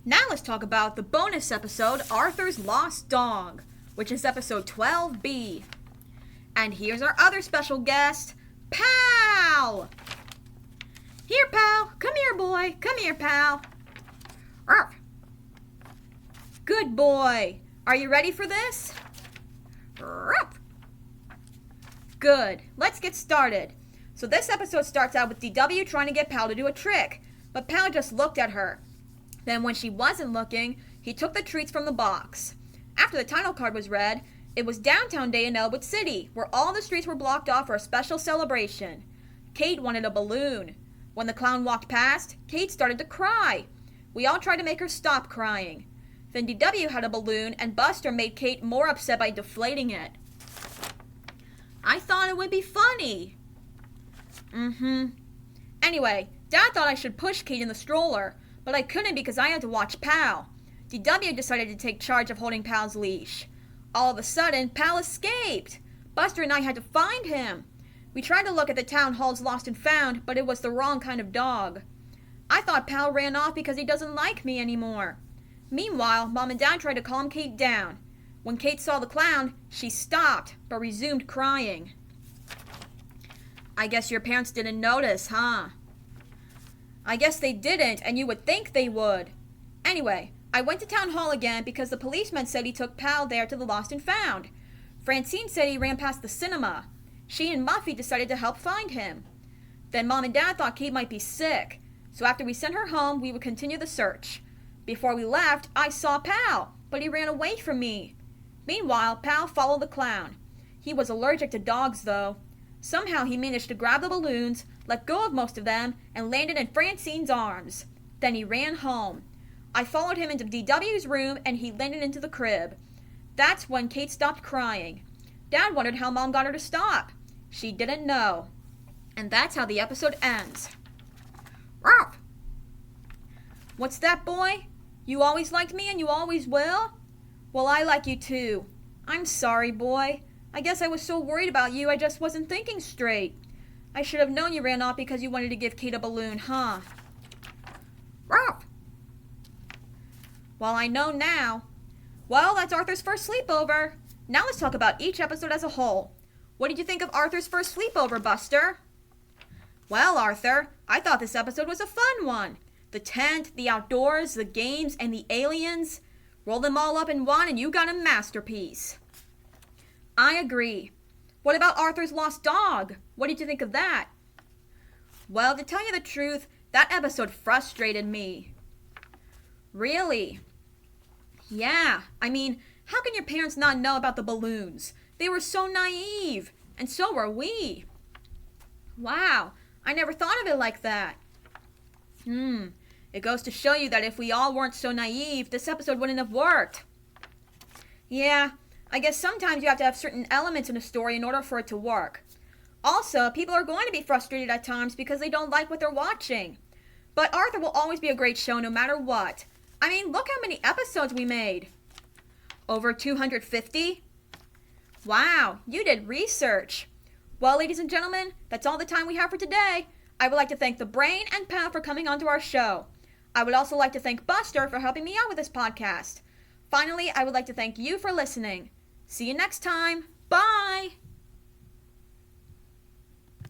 Now let's talk about the bonus episode, Arthur's Lost Dog, which is episode 12B. And here's our other special guest, Pal! Here, Pal. Come here, boy. Come here, Pal. Arf. Good boy. Are you ready for this? Arf. Good. Let's get started. So this episode starts out with DW trying to get Pal to do a trick, but Pal just looked at her. Then when she wasn't looking, he took the treats from the box. After the title card was read, it was Downtown Day in Elwood City, where all the streets were blocked off for a special celebration. Kate wanted a balloon. When the clown walked past, Kate started to cry. We all tried to make her stop crying. Then DW had a balloon, and Buster made Kate more upset by deflating it. I thought it would be funny. Anyway, Dad thought I should push Kate in the stroller, but I couldn't because I had to watch Pal. DW decided to take charge of holding Pal's leash. All of a sudden, Pal escaped. Buster and I had to find him. We tried to look at the town hall's lost and found, but it was the wrong kind of dog. I thought Pal ran off because he doesn't like me anymore. Meanwhile, Mom and Dad tried to calm Kate down. When Kate saw the clown, she stopped, but resumed crying. I guess your parents didn't notice, huh? I guess they didn't, and you would think they would. Anyway, I went to town hall again because the policeman said he took Pal there to the lost and found. Francine said he ran past the cinema. She and Muffy decided to help find him. Then Mom and Dad thought Kate might be sick, so after we sent her home, we would continue the search. Before we left, I saw Pal, but he ran away from me. Meanwhile, Pal followed the clown. He was allergic to dogs, though. Somehow he managed to grab the balloons, let go of most of them, and landed in Francine's arms. Then he ran home. I followed him into DW's room, and he landed into the crib. That's when Kate stopped crying. Dad wondered how Mom got her to stop. She didn't know. And that's how the episode ends. Ruff! What's that, boy? You always liked me and you always will? Well, I like you too. I'm sorry, boy. I guess I was so worried about you I just wasn't thinking straight. I should have known you ran off because you wanted to give Kate a balloon, huh? Ruff! Well, I know now. Well, that's Arthur's first sleepover. Now let's talk about each episode as a whole. What did you think of Arthur's first sleepover, Buster? Well, Arthur, I thought this episode was a fun one. The tent, the outdoors, the games, and the aliens. Roll them all up in one and you got a masterpiece. I agree. What about Arthur's lost dog? What did you think of that? Well, to tell you the truth, that episode frustrated me. Really? Yeah, I mean, how can your parents not know about the balloons? They were so naive, and so were we. Wow, I never thought of it like that. It goes to show you that if we all weren't so naive, this episode wouldn't have worked. Yeah, I guess sometimes you have to have certain elements in a story in order for it to work. Also, people are going to be frustrated at times because they don't like what they're watching. But Arthur will always be a great show no matter what. I mean, look how many episodes we made. Over 250? Wow, you did research. Well, ladies and gentlemen, that's all the time we have for today. I would like to thank the Brain and Pal for coming onto our show. I would also like to thank Buster for helping me out with this podcast. Finally, I would like to thank you for listening. See you next time. Bye!